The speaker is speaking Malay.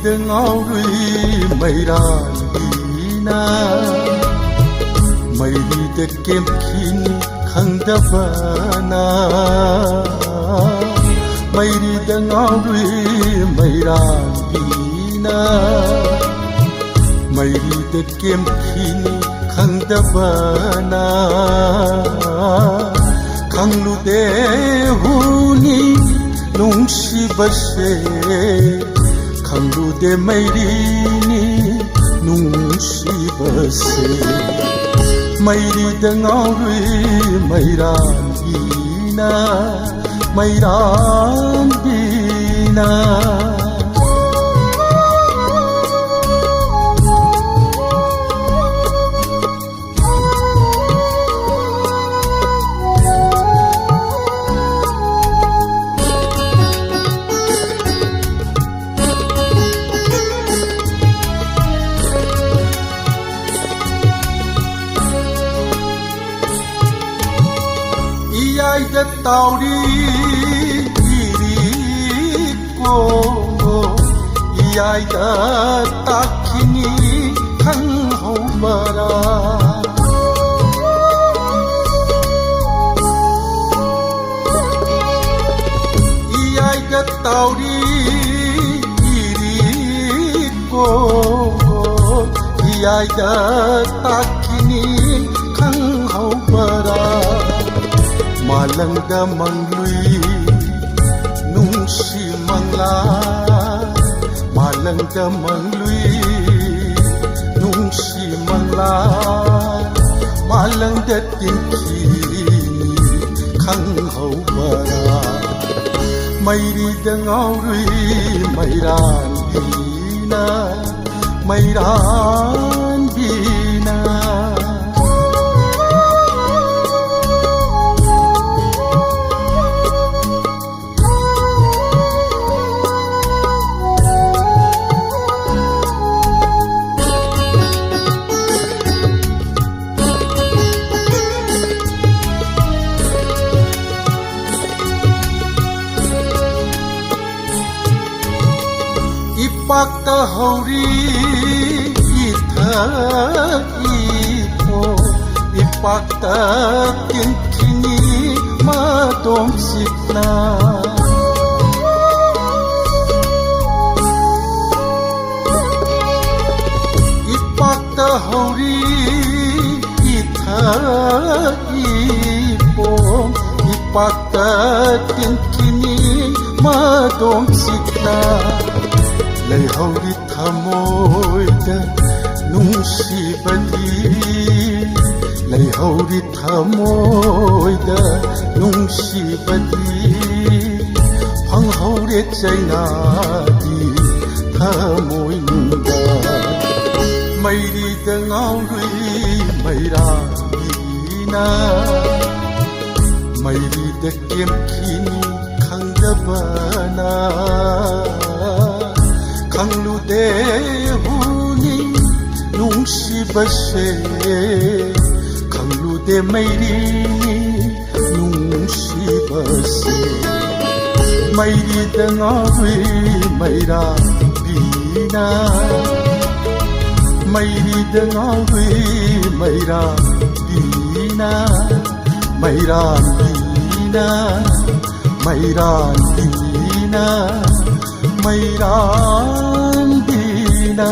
的熬瑞美拉丽娜，美丽的剑品康的巴纳，美丽的熬瑞美拉丽娜，美丽的剑品康的巴纳，康路的胡尼弄西巴谁？康路的美丽你弄西巴谁？美丽的熬瑞美兰比娜，美兰比娜。爱的道理一理过，爱的大气你很好嘛啦。爱的道理一理过，爱的大气你很好嘛啦。Malang da manglui nung si mangla, malang da manglui nung si mangla, malang da tingki khang hau bara, mai ri da ngauri mai ran bina, mai ran bina. Ipakta hauri itha ipo, ipakta tinkini madom sikna. Ipakta hauri itha ipo, ipakta tinkini madom sikna. Lay hawli thamoy da nungsibati, lay hawli thamoy da nungsibati, phang hawle chayna di thamoy nungda. May ri da ngawri may ra bina, may ri da kem kini khang da bana. Khang lu de huni nung si ba se, khang lu de mai ri nung si ba se. Mai ri da ngawi mai ra bina, mai ri da ngawi mai ra bina, mai ra bina, mai ra bina. Mai ran bina.